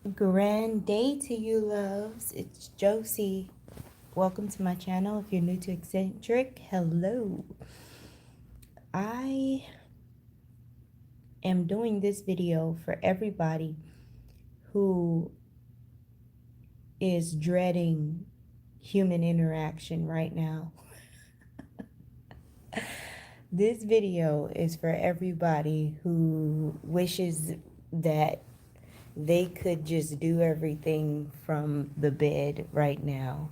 Grand day to you, loves. It's Josie. Welcome to my channel. If you're new to Eccentric, hello. I am doing this video for everybody who is dreading human interaction right now. This video is for everybody who wishes that they could just do everything from the bed right now.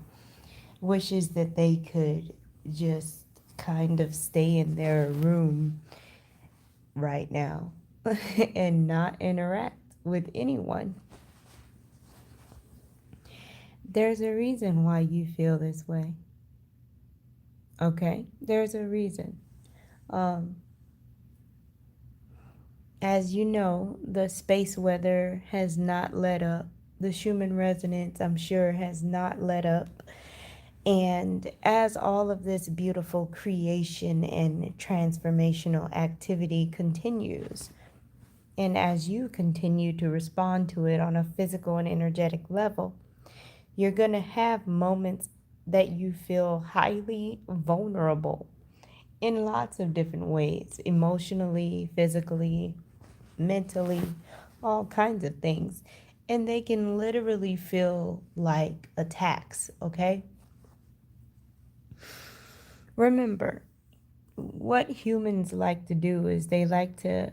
Wishes that they could just kind of stay in their room right now and not interact with anyone. There's a reason why you feel this way. Okay? There's a reason. As you know, the space weather has not let up. The Schumann resonance, I'm sure, has not let up. And as all of this beautiful creation and transformational activity continues, and as you continue to respond to it on a physical and energetic level, you're going to have moments that you feel highly vulnerable in lots of different ways, emotionally, physically, mentally, all kinds of things. And they can literally feel like attacks, okay? Remember, what humans like to do is they like to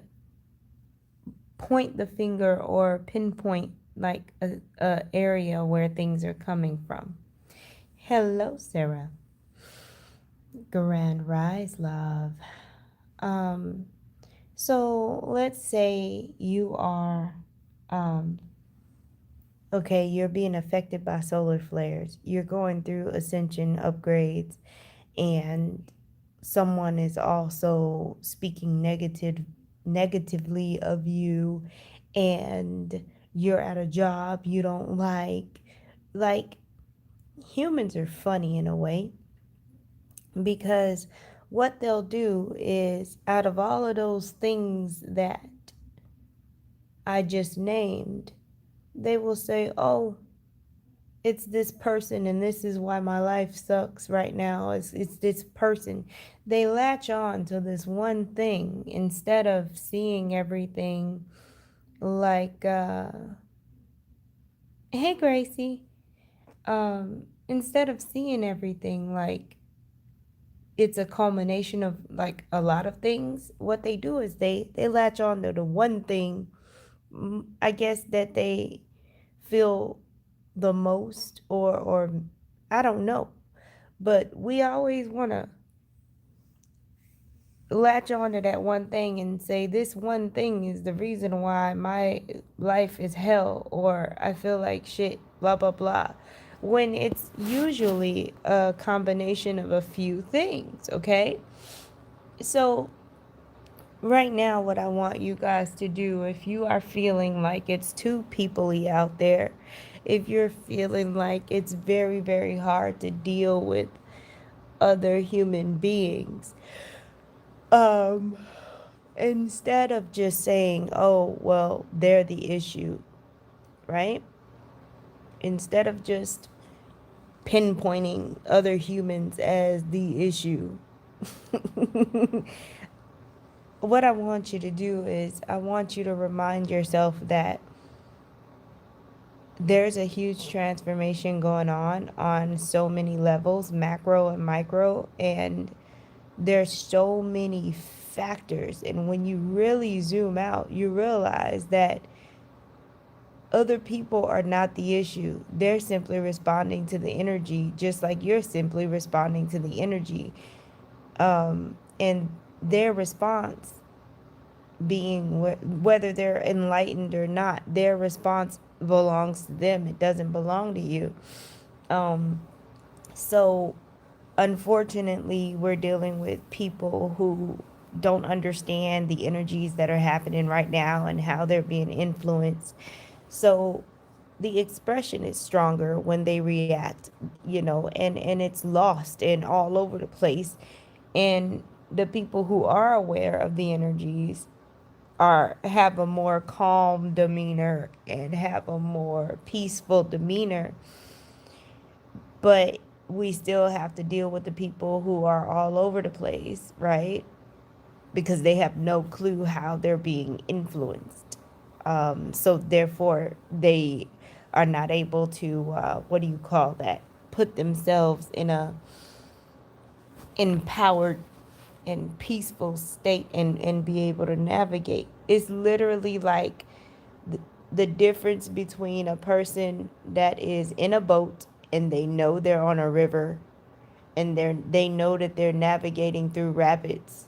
point the finger or pinpoint like a area where things are coming from. Hello, Sarah. Grand Rise, love. So let's say you are, okay, you're being affected by solar flares. You're going through ascension upgrades, and someone is also speaking negatively of you, and you're at a job you don't like. Humans are funny in a way, because what they'll do is, out of all of those things that I just named, they will say, oh, it's this person and this is why my life sucks right now. It's this person. They latch on to this one thing instead of seeing everything like, hey, Gracie. Instead of seeing everything like it's a culmination of like a lot of things, what they do is they latch on to the one thing, I guess, that they feel the most, or I don't know. But we always want to latch on to that one thing and say this one thing is the reason why my life is hell, or I feel like shit, blah blah blah, when it's usually a combination of a few things. Okay, so right now, what I want you guys to do, if you are feeling like it's too peoply out there, if you're feeling like it's very, very hard to deal with other human beings, um, instead of just saying, oh, well, they're the issue, right? Instead of just pinpointing other humans as the issue, what I want you to do is I want you to remind yourself that there's a huge transformation going on so many levels, macro and micro, and there's so many factors. And when you really zoom out, you realize that other people are not the issue. They're simply responding to the energy, just like you're simply responding to the energy. And their response being, whether they're enlightened or not, their response belongs to them. It doesn't belong to you. So unfortunately, we're dealing with people who don't understand the energies that are happening right now and how they're being influenced. So the expression is stronger when they react, and it's lost and all over the place. And the people who are aware of the energies are have a more calm demeanor and have a more peaceful demeanor, but we still have to deal with the people who are all over the place, right? Because they have no clue how they're being influenced. So therefore, they are not able to, what do you call that? Put themselves in a empowered and peaceful state and be able to navigate. It's literally like the difference between a person that is in a boat and they know they're on a river and they know that they're navigating through rapids,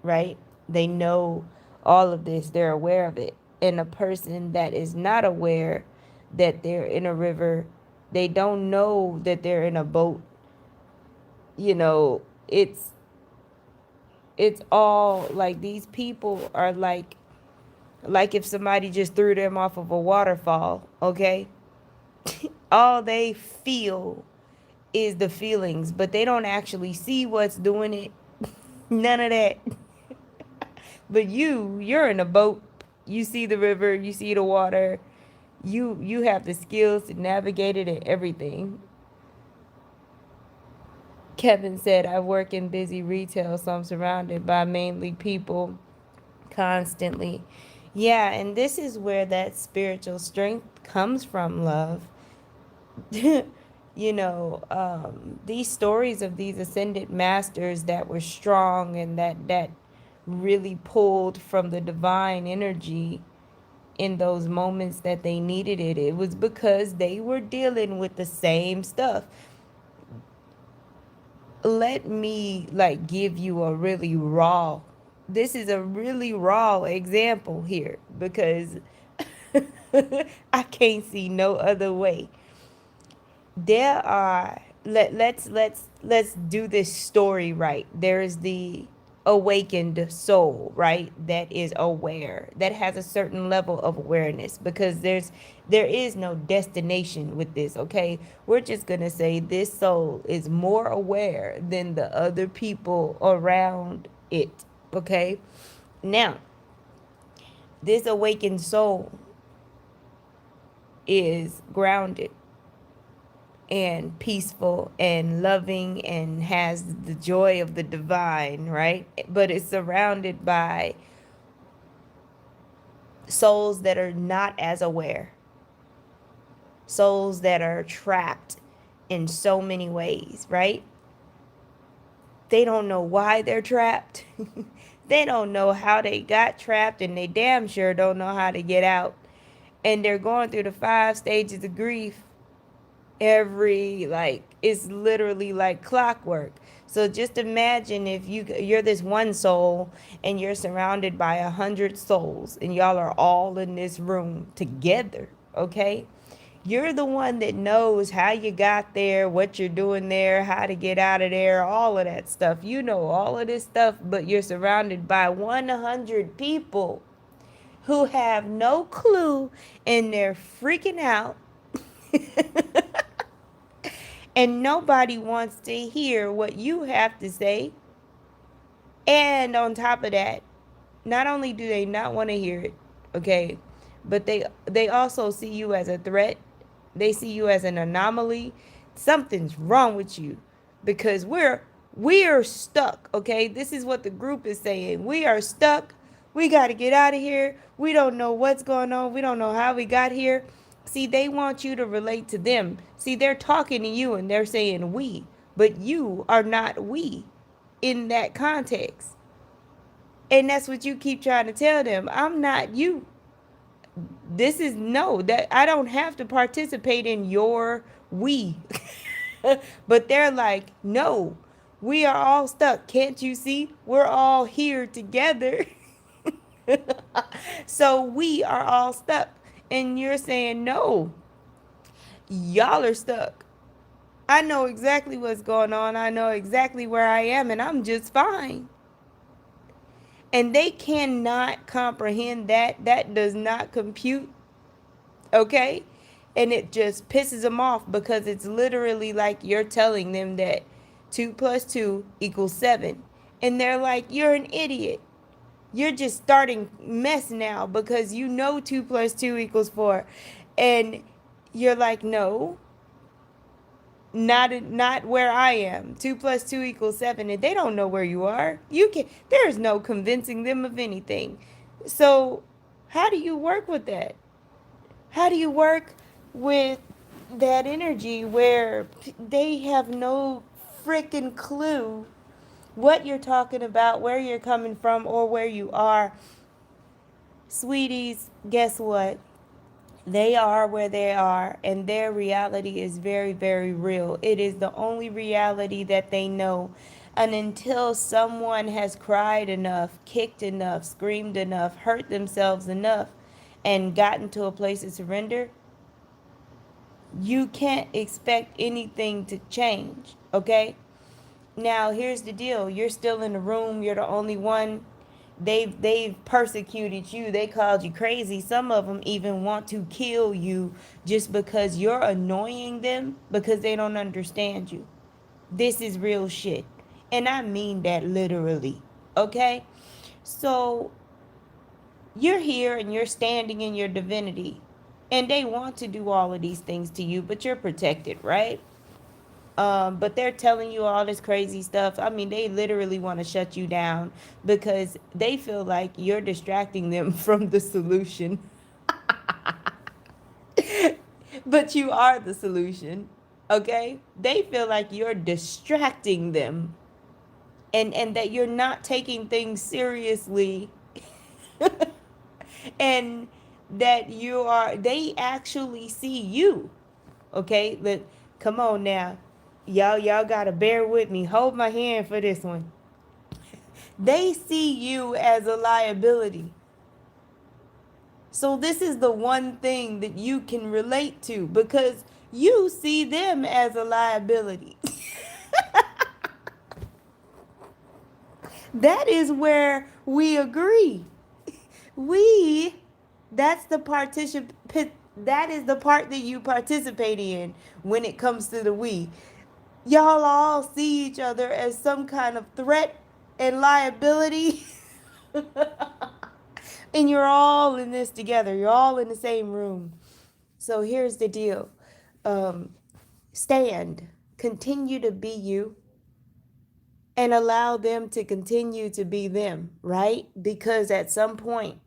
right? They know all of this, they're aware of it. And a person that is not aware that they're in a river, they don't know that they're in a boat. You know, it's all like these people are like if somebody just threw them off of a waterfall, okay? All they feel is the feelings, but they don't actually see what's doing it. None of that. But you're in a boat. You see the river, you see the water. You have the skills to navigate it and everything. Kevin said, I work in busy retail, so I'm surrounded by mainly people constantly. Yeah, and this is where that spiritual strength comes from, love. These stories of these ascended masters that were strong and that really pulled from the divine energy in those moments that they needed it. It was because they were dealing with the same stuff. Let me like give you a really raw, this is a really raw example here because I can't see no other way. There are let's do this story right. There is the awakened soul, right? That is aware, that has a certain level of awareness, because there is no destination with this, okay? We're just gonna say this soul is more aware than the other people around it, okay? Now, this awakened soul is grounded and peaceful and loving and has the joy of the divine, right? But it's surrounded by souls that are not as aware, souls that are trapped in so many ways, right? They don't know why they're trapped. They don't know how they got trapped, and they damn sure don't know how to get out. And they're going through the 5 stages of grief every, like, it's literally like clockwork. So just imagine if you're this one soul and you're surrounded by 100 souls and y'all are all in this room together, okay? You're the one that knows how you got there, what you're doing there, how to get out of there, all of that stuff. You know all of this stuff, but you're surrounded by 100 people who have no clue and they're freaking out. And nobody wants to hear what you have to say. And on top of that, not only do they not want to hear it, okay, but they also see you as a threat. They see you as an anomaly. Something's wrong with you because we're stuck, okay? This is what the group is saying. We are stuck. We got to get out of here. We don't know what's going on. We don't know how we got here. See, they want you to relate to them. See, they're talking to you and they're saying we, but you are not we in that context. And that's what you keep trying to tell them. I'm not you. This is no, that I don't have to participate in your we. But they're like, no, we are all stuck. Can't you see? We're all here together. So we are all stuck. And you're saying, no, y'all are stuck. I know exactly what's going on. I know exactly where I am, and I'm just fine. And they cannot comprehend that. That does not compute, okay? And it just pisses them off because it's literally like you're telling them that 2 + 2 = 7. And they're like, you're an idiot. You're just starting mess now because you know 2 plus 2 equals 4. And you're like, no, not where I am. 2 plus 2 equals 7. And they don't know where you are. There's no convincing them of anything. So how do you work with that? How do you work with that energy where they have no freaking clue what you're talking about, where you're coming from, or where you are? Sweeties, guess what? They are where they are, and their reality is very, very real. It is the only reality that they know. And until someone has cried enough, kicked enough, screamed enough, hurt themselves enough, and gotten to a place of surrender, you can't expect anything to change, okay? Now, here's the deal. You're still in the room. You're the only one. They've persecuted you. They called you crazy. Some of them even want to kill you just because you're annoying them because they don't understand you. This is real shit. And I mean that literally. Okay? So, you're here and you're standing in your divinity. And they want to do all of these things to you, but you're protected, right? But they're telling you all this crazy stuff. I mean, they literally want to shut you down because they feel like you're distracting them from the solution. But you are the solution, okay? They feel like you're distracting them and that you're not taking things seriously and that they actually see you. Okay, come on now. Y'all gotta bear with me. Hold my hand for this one. They see you as a liability. So this is the one thing that you can relate to because you see them as a liability. That is where we agree. We that's the participant that is the part that you participate in when it comes to the we. Y'all all see each other as some kind of threat and liability. And you're all in this together. You're all in the same room. So here's the deal. Um, Stand. Continue to be you and allow them to continue to be them, right? Because at some point,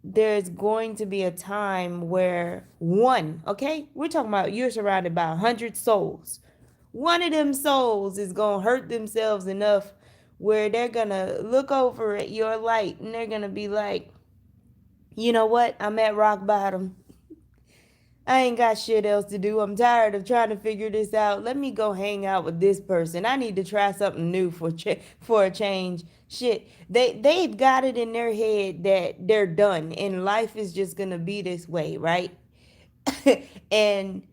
there's going to be a time where one, okay, we're talking about you're surrounded by 100 souls. One of them souls is going to hurt themselves enough where they're going to look over at your light and they're going to be like, you know what? I'm at rock bottom. I ain't got shit else to do. I'm tired of trying to figure this out. Let me go hang out with this person. I need to try something new for a change. Shit, they've got it in their head that they're done and life is just gonna be this way, right? And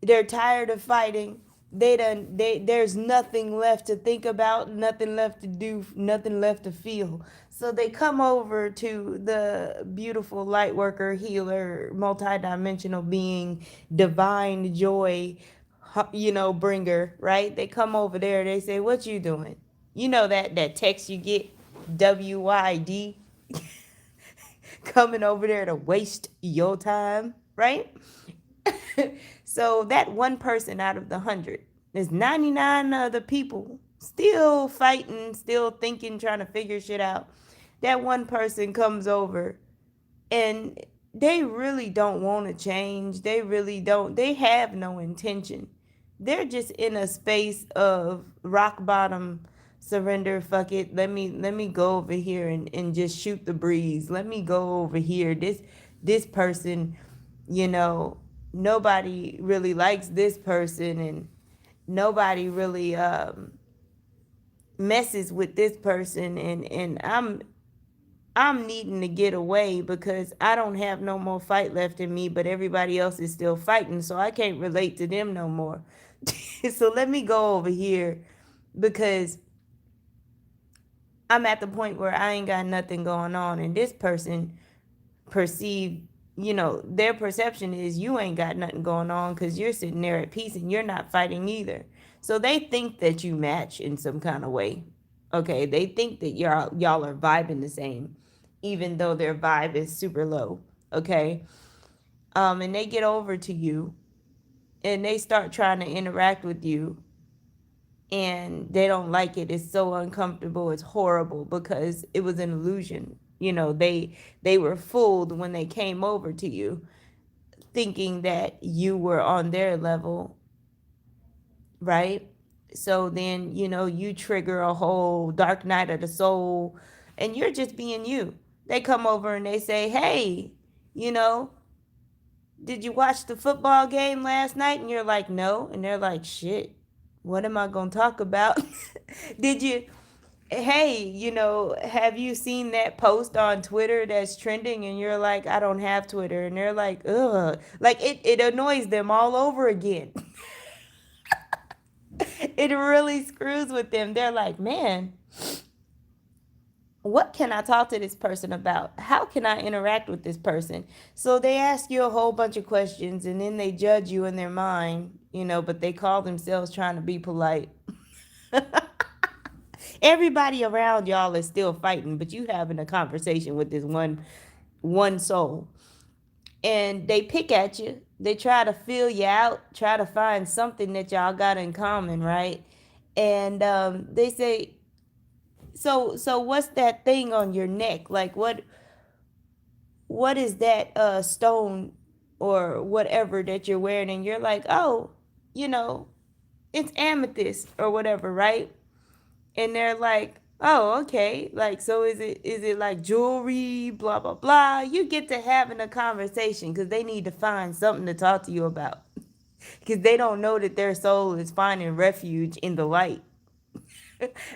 they're tired of fighting. There's nothing left to think about, nothing left to do, nothing left to feel. So they come over to the beautiful light worker, healer, multidimensional being, divine joy, bringer, right? They come over there, they say, "What you doing?" You know that text you get, WYD, coming over there to waste your time, right? So that one person out of the 100, there's 99 other people still fighting, still thinking, trying to figure shit out. That one person comes over and they really don't want to change. They really don't. They have no intention. They're just in a space of rock bottom surrender. Fuck it. Let me go over here and just shoot the breeze. Let me go over here. This person, you know, nobody really likes this person and nobody really messes with this person and I'm needing to get away because I don't have no more fight left in me, but everybody else is still fighting, so I can't relate to them no more. So let me go over here because I'm at the point where I ain't got nothing going on, and this person perceive, their perception is you ain't got nothing going on because you're sitting there at peace and you're not fighting either. So they think that you match in some kind of way. Okay, they think that y'all are vibing the same, even though their vibe is super low. Okay, and they get over to you, and they start trying to interact with you, and they don't like it. It's so uncomfortable. It's horrible because it was an illusion. They were fooled when they came over to you, thinking that you were on their level, right? So then, you trigger a whole dark night of the soul, and you're just being you. They come over and they say, hey, you know, did you watch the football game last night? And you're like, no. And they're like, shit, what am I going to talk about? Did you, hey, have you seen that post on Twitter that's trending? And you're like, I don't have Twitter. And they're like, ugh. Like it annoys them all over again. It really screws with them. They're like, man, what can I talk to this person about? How can I interact with this person? So they ask you a whole bunch of questions, and then they judge you in their mind, but they call themselves trying to be polite. Everybody around y'all is still fighting, but you having a conversation with this one soul. And they pick at you. They try to fill you out, try to find something that y'all got in common, right? And they say, so what's that thing on your neck? Like what is that stone or whatever that you're wearing? And you're like, oh, you know, it's amethyst or whatever, right? And they're like, oh, okay. Like, so is it like jewelry, blah blah blah? You get to having a conversation because they need to find something to talk to you about. Because they don't know that their soul is finding refuge in the light.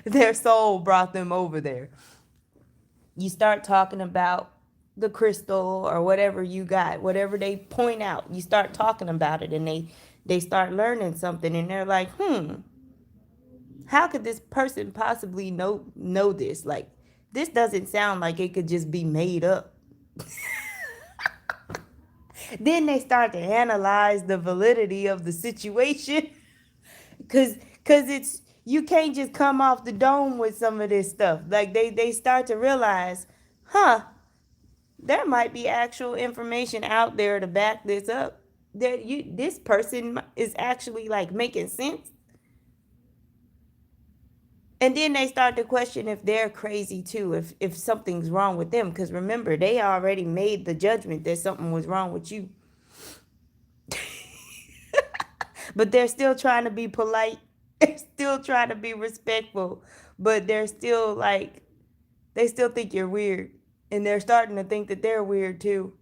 Their soul brought them over there. You start talking about the crystal or whatever you got, whatever they point out, you start talking about it, and they start learning something, and they're like, how could this person possibly know this? Like, this doesn't sound like it could just be made up. Then they start to analyze the validity of the situation. Cause it's, you can't just come off the dome with some of this stuff. Like, they start to realize, there might be actual information out there to back this up, that this person is actually like making sense. And then they start to question if they're crazy too, if something's wrong with them, because remember, they already made the judgment that something was wrong with you. But they're still trying to be polite. They're still trying to be respectful, but they're still like, they still think you're weird, and they're starting to think that they're weird too.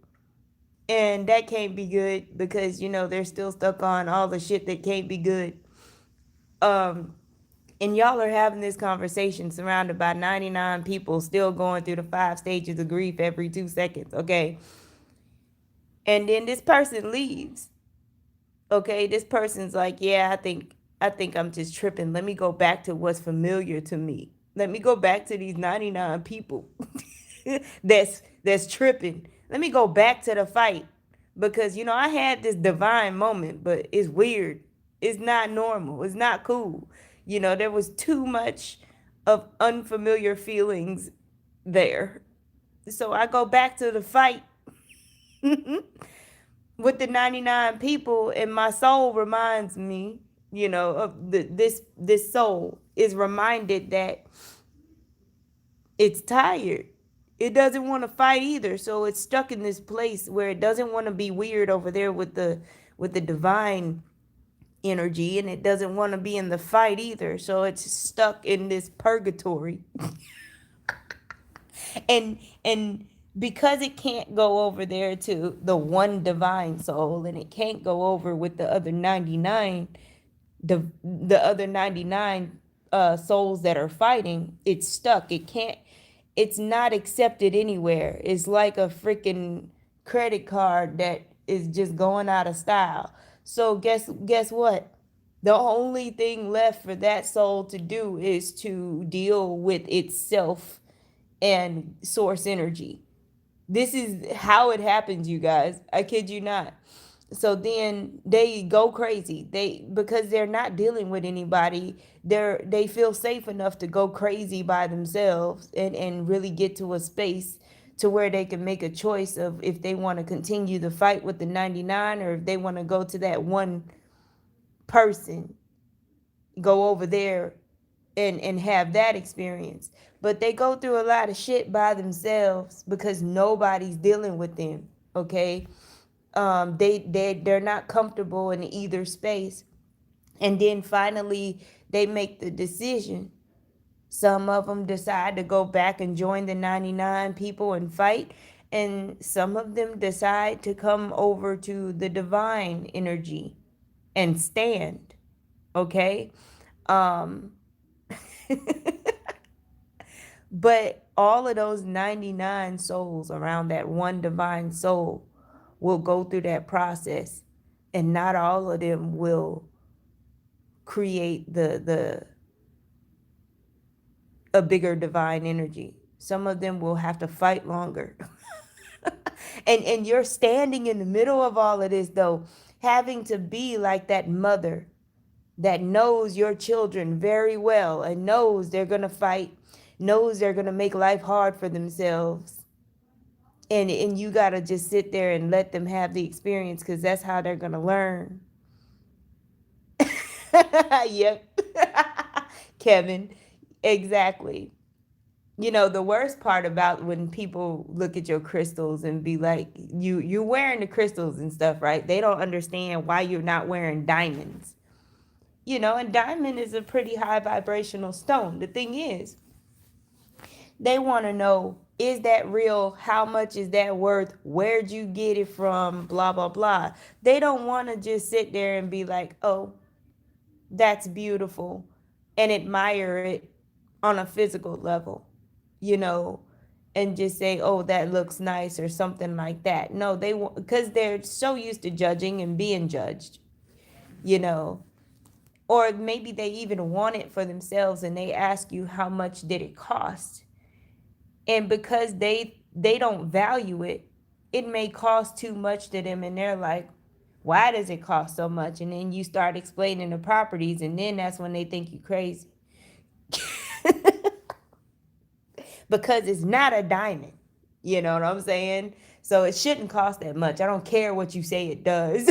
And that can't be good, because they're still stuck on all the shit that can't be good. And y'all are having this conversation surrounded by 99 people still going through the 5 stages of grief every 2 seconds, okay? And then this person leaves. Okay, this person's like, yeah, I think I'm just tripping. Let me go back to what's familiar to me. Let me go back to these 99 people that's tripping. Let me go back to the fight, because I had this divine moment, but it's weird. It's not normal. It's not cool. There was too much of unfamiliar feelings there. So I go back to the fight with the 99 people, and my soul reminds me, of this soul is reminded that it's tired. It doesn't want to fight either, so it's stuck in this place where it doesn't want to be weird over there with the divine energy, and it doesn't want to be in the fight either, so it's stuck in this purgatory. And because it can't go over there to the one divine soul, and it can't go over with the other 99, the other 99 souls that are fighting, it's stuck. It's not accepted anywhere. It's like a freaking credit card that is just going out of style. So guess what? The only thing left for that soul to do is to deal with itself and source energy. This is how it happens, you guys. I kid you not. So then they go crazy. Because they're not dealing with anybody, they feel safe enough to go crazy by themselves and really get to a space to where they can make a choice of if they want to continue the fight with the 99, or if they want to go to that one person, go over there and have that experience. But they go through a lot of shit by themselves because nobody's dealing with them. Okay. They're not comfortable in either space. And then finally they make the decision. Some of them decide to go back and join the 99 people and fight, and some of them decide to come over to the divine energy and stand. Okay. um but all of those 99 souls around that one divine soul will go through that process, and not all of them will create the a bigger divine energy. Some of them will have to fight longer. And you're standing in the middle of all of this, though, having to be like that mother that knows your children very well and knows they're going to fight, knows they're going to make life hard for themselves. And you got to just sit there and let them have the experience, because that's how they're going to learn. Yep. Kevin, exactly. You know, the worst part about when people look at your crystals and be like, you're wearing the crystals and stuff, right? They don't understand why you're not wearing diamonds. You know, and diamond is a pretty high vibrational stone. The thing is, they want to know, is that real? How much is that worth? Where'd you get it from? Blah, blah, blah. They don't want to just sit there and be like, oh, that's beautiful, and admire it on a physical level, you know, and just say, oh, that looks nice or something like that. No, they want, because they're so used to judging and being judged, you know. Or maybe they even want it for themselves and they ask you, how much did it cost? And because they don't value it, it may cost too much to them, and they're like, why does it cost so much? And then you start explaining the properties, and then that's when they think you crazy. Because it's not a diamond, you know what I'm saying? So it shouldn't cost that much. I don't care what you say it does.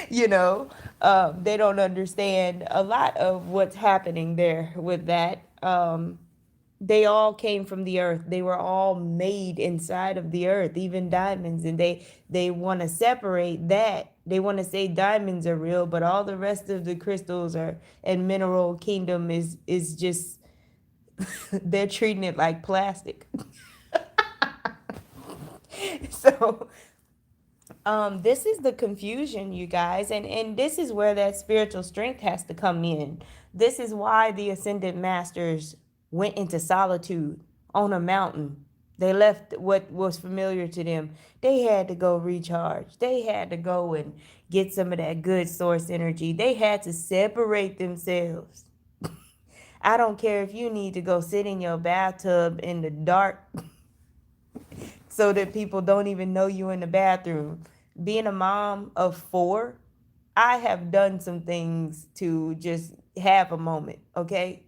You know, they don't understand a lot of what's happening there with that. They all came from the earth. They were all made inside of the earth, even diamonds. And they want to separate that. They want to say diamonds are real, but all the rest of the crystals are, and mineral kingdom is just they're treating it like plastic. So this is the confusion, you guys, and this is where that spiritual strength has to come in. This is why the ascended masters went into solitude on a mountain. They left what was familiar to them. They had to go recharge. They had to go and get some of that good source energy. They had to separate themselves. I don't care if you need to go sit in your bathtub in the dark so that people don't even know you in the bathroom. Being a mom of 4, I have done some things to just have a moment, okay?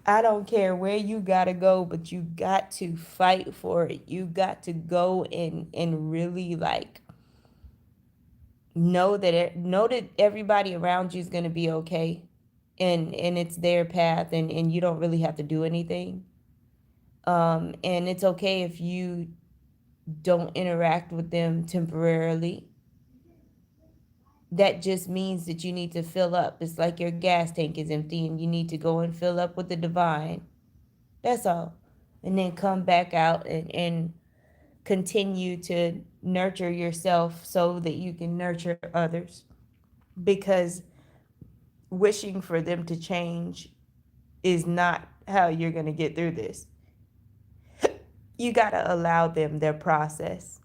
I don't care where you gotta go, but you got to fight for it. You got to go and really like know that everybody around you is gonna be okay, and it's their path, and you don't really have to do anything. And it's okay if you don't interact with them temporarily. That just means that you need to fill up. It's like your gas tank is empty and you need to go and fill up with the divine. That's all. And then come back out and continue to nurture yourself so that you can nurture others. Because wishing for them to change is not how you're going to get through this. You got to allow them their process.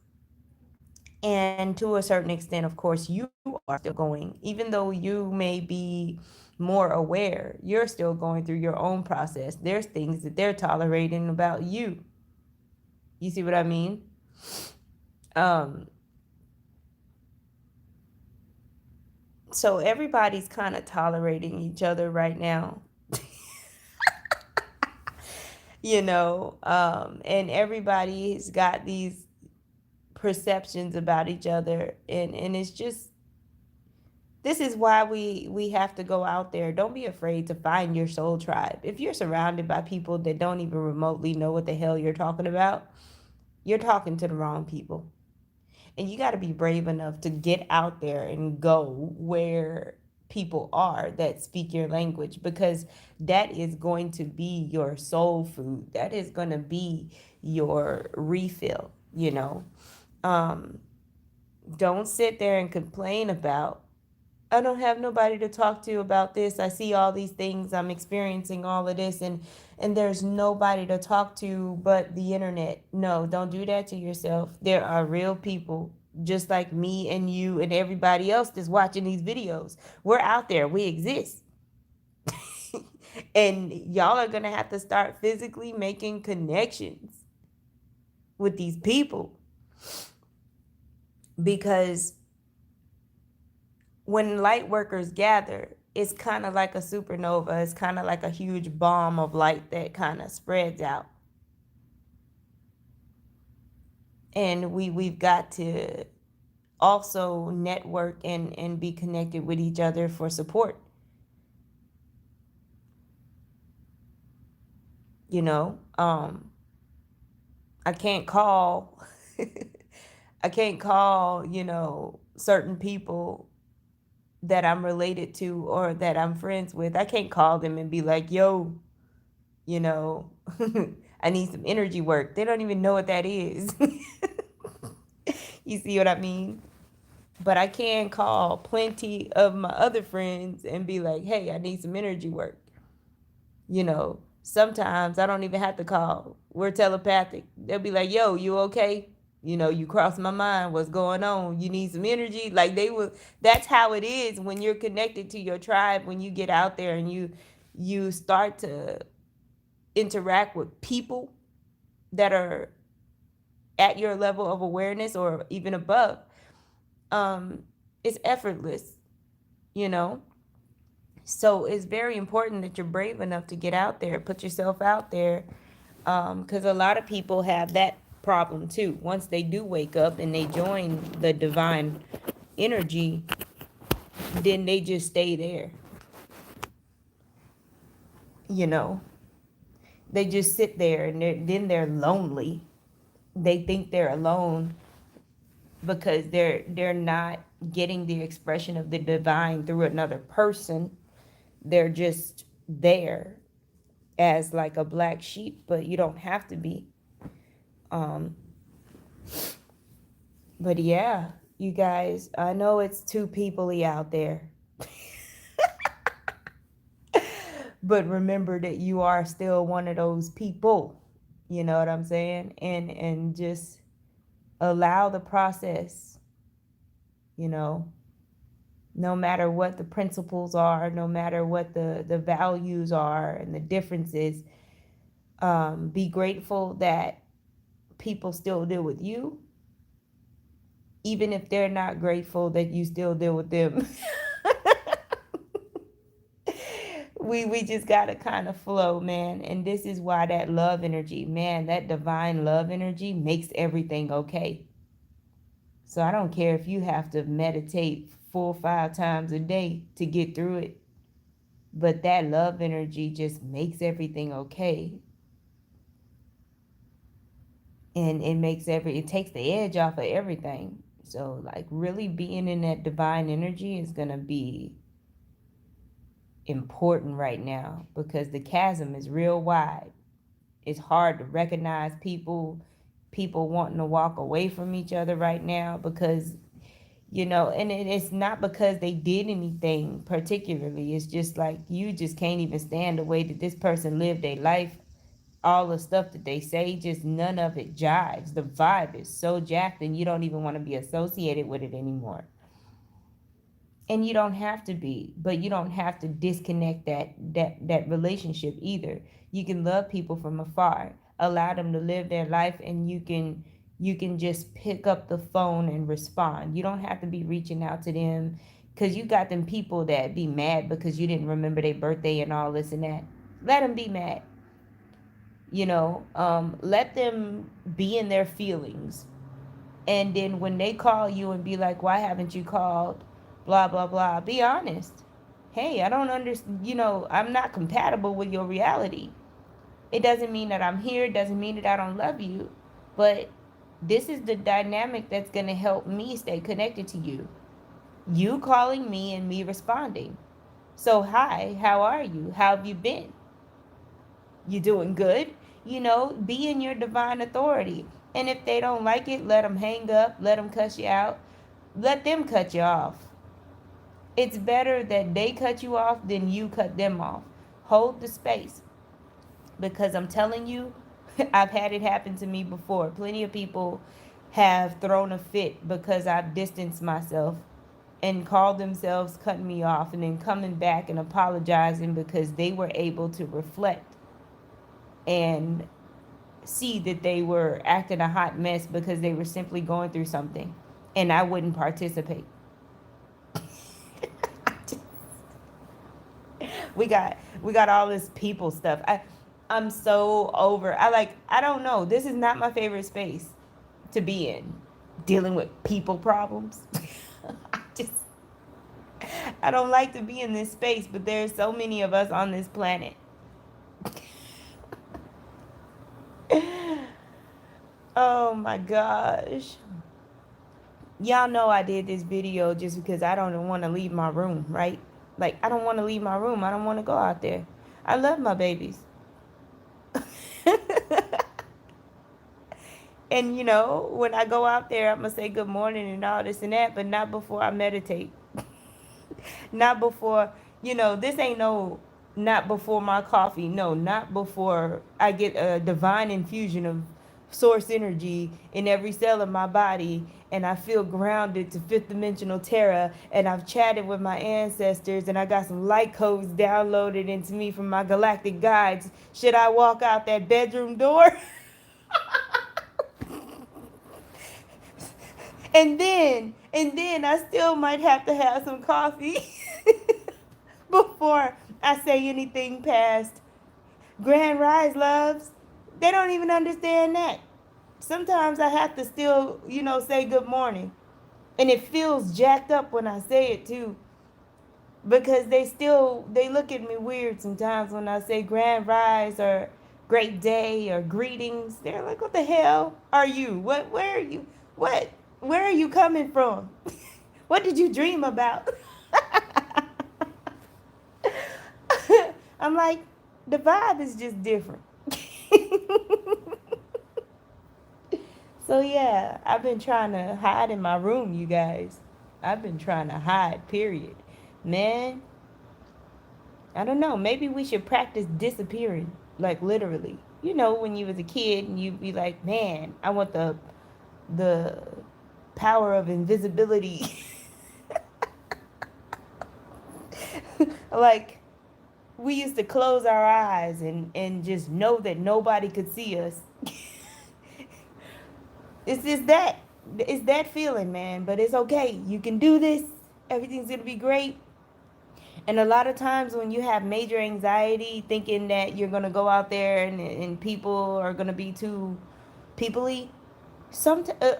And to a certain extent, of course, you are still going, even though you may be more aware, you're still going through your own process. There's things that they're tolerating about you, You see what I mean? Um, so everybody's kind of tolerating each other right now, and everybody's got these perceptions about each other, and it's just, this is why we have to go out there. Don't be afraid to find your soul tribe. If you're surrounded by people that don't even remotely know what the hell you're talking about, you're talking to the wrong people. And you got to be brave enough to get out there and go where people are that speak your language, because that is going to be your soul food. That is going to be your refill. Um, don't sit there and complain about, I don't have nobody to talk to about this. I see all these things. I'm experiencing all of this, and there's nobody to talk to but the internet. No, don't do that to yourself. There are real people just like me and you and everybody else that's watching these videos. We're out there. We exist. And y'all are going to have to start physically making connections with these people, because when light workers gather, it's kind of like a supernova. It's kind of like a huge bomb of light that kind of spreads out. And we've got to also network and be connected with each other for support. You know, I can't call I can't call, certain people that I'm related to or that I'm friends with. I can't call them and be like, yo, you know, I need some energy work. They don't even know what that is. You see what I mean? But I can call plenty of my other friends and be like, hey, I need some energy work. Sometimes I don't even have to call. We're telepathic. They'll be like, yo, you okay? You cross my mind. What's going on? You need some energy? Like, they will. That's how it is when you're connected to your tribe, when you get out there and you start to interact with people that are at your level of awareness or even above. It's effortless, you know so it's very important that you're brave enough to get out there, put yourself out there, because a lot of people have that problem too. Once they do wake up and they join the divine energy, then they just stay there. you know they just sit there, and then they're lonely. They think they're alone because they're not getting the expression of the divine through another person. They're just there as like a black sheep, but you don't have to be. um but yeah, you guys, I know it's too peoply out there, but remember that you are still one of those people. You know what I'm saying? And just allow the process. you know no matter what the principles are, no matter what the values are and the differences, be grateful that people still deal with you, even if they're not grateful that you still deal with them. We just gotta kind of flow, man. And this is why that love energy, man, that divine love energy makes everything okay. So I don't care if you have to meditate 4 or 5 times a day to get through it, but that love energy just makes everything okay. And it takes the edge off of everything. So like really being in that divine energy is gonna be important right now, because the chasm is real wide. It's hard to recognize people wanting to walk away from each other right now, because and it's not because they did anything particularly. It's just like you just can't even stand the way that this person lived their life. All the stuff that they say, just none of it jives. The vibe is so jacked, and you don't even want to be associated with it anymore. And you don't have to be, but you don't have to disconnect that relationship either. You can love people from afar. allow them to live their life, and you can just pick up the phone and respond. You don't have to be reaching out to them, because you got them people that be mad because you didn't remember their birthday and all this and that. Let them be mad. Let them be in their feelings. And then when they call you and be like, why haven't you called? Blah, blah, blah. Be honest. Hey, I don't understand. I'm not compatible with your reality. It doesn't mean that I'm here. It doesn't mean that I don't love you. But this is the dynamic that's going to help me stay connected to you. You calling me and me responding. So, hi, how are you? How have you been? You doing good? Be in your divine authority. And if they don't like it, let them hang up, let them cuss you out, let them cut you off. It's better that they cut you off than you cut them off. Hold the space. Because I'm telling you, I've had it happen to me before. Plenty of people have thrown a fit because I've distanced myself and called themselves cutting me off, and then coming back and apologizing because they were able to reflect and see that they were acting a hot mess because they were simply going through something, and I wouldn't participate. we got all this people stuff. I'm so over. I don't know. This is not my favorite space to be in, dealing with people problems. just I don't like to be in this space, but there's so many of us on this planet. Oh my gosh. Y'all know I did this video just because I don't want to leave my room, right? Like, I don't want to leave my room. I don't want to go out there. I love my babies. And when I go out there, I'm going to say good morning and all this and that, but not before I meditate. Not before, this ain't no, not before my coffee. No, not before I get a divine infusion of source energy in every cell of my body, and I feel grounded to fifth dimensional terra, and I've chatted with my ancestors, and I got some light codes downloaded into me from my galactic guides. Should I walk out that bedroom door? and then I still might have to have some coffee before I say anything past Grand Rise, loves. They don't even understand that. Sometimes I have to still, say good morning. And it feels jacked up when I say it too. Because they look at me weird sometimes when I say Grand Rise or great day or greetings. They're like, what the hell are you? Where are you? Where are you coming from? What did you dream about? I'm like, the vibe is just different. So yeah, I've been trying to hide in my room, you guys. I've been trying to hide, period. Man, I don't know. Maybe we should practice disappearing, like literally. When you was a kid and you'd be like, man, I want the power of invisibility. Like, we used to close our eyes and just know that nobody could see us. It's that feeling, man. But it's okay. You can do this. Everything's gonna be great. And a lot of times when you have major anxiety, thinking that you're gonna go out there and people are gonna be too peoply,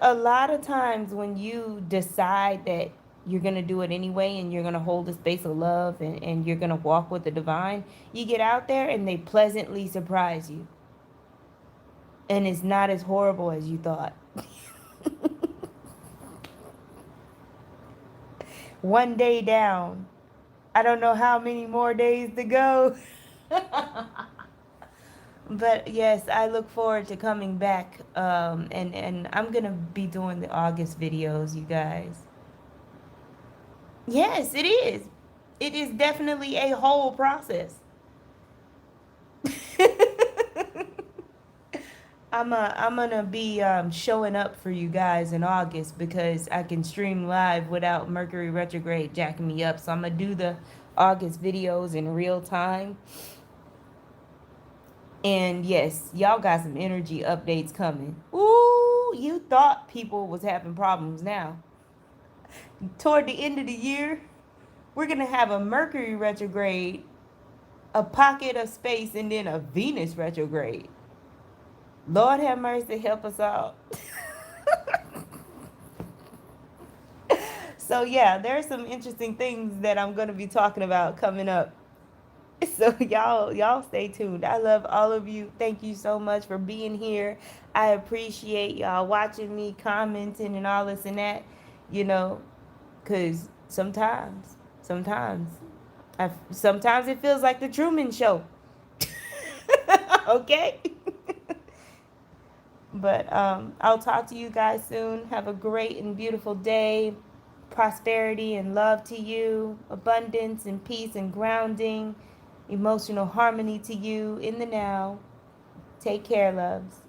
a lot of times when you decide that you're gonna do it anyway, and you're gonna hold a space of love, and you're gonna walk with the divine, you get out there and they pleasantly surprise you. And it's not as horrible as you thought. One day down. I don't know how many more days to go. But yes, I look forward to coming back. And I'm going to be doing the August videos, you guys. Yes, it is. It is definitely a whole process. I'm gonna be showing up for you guys in August because I can stream live without Mercury retrograde jacking me up. So I'm gonna do the August videos in real time. And yes, y'all got some energy updates coming. Ooh, you thought people was having problems now. Toward the end of the year, we're going to have a Mercury retrograde, a pocket of space, and then a Venus retrograde. Lord have mercy, help us all. So yeah, there's some interesting things that I'm going to be talking about coming up. So y'all stay tuned. I love all of you. Thank you so much for being here. I appreciate y'all watching me, commenting and all this and that, you know, cuz sometimes sometimes it feels like the Truman Show. Okay? But I'll talk to you guys soon. Have a great and beautiful day. Prosperity and love to you. Abundance and peace and grounding. Emotional harmony to you in the now. Take care, loves.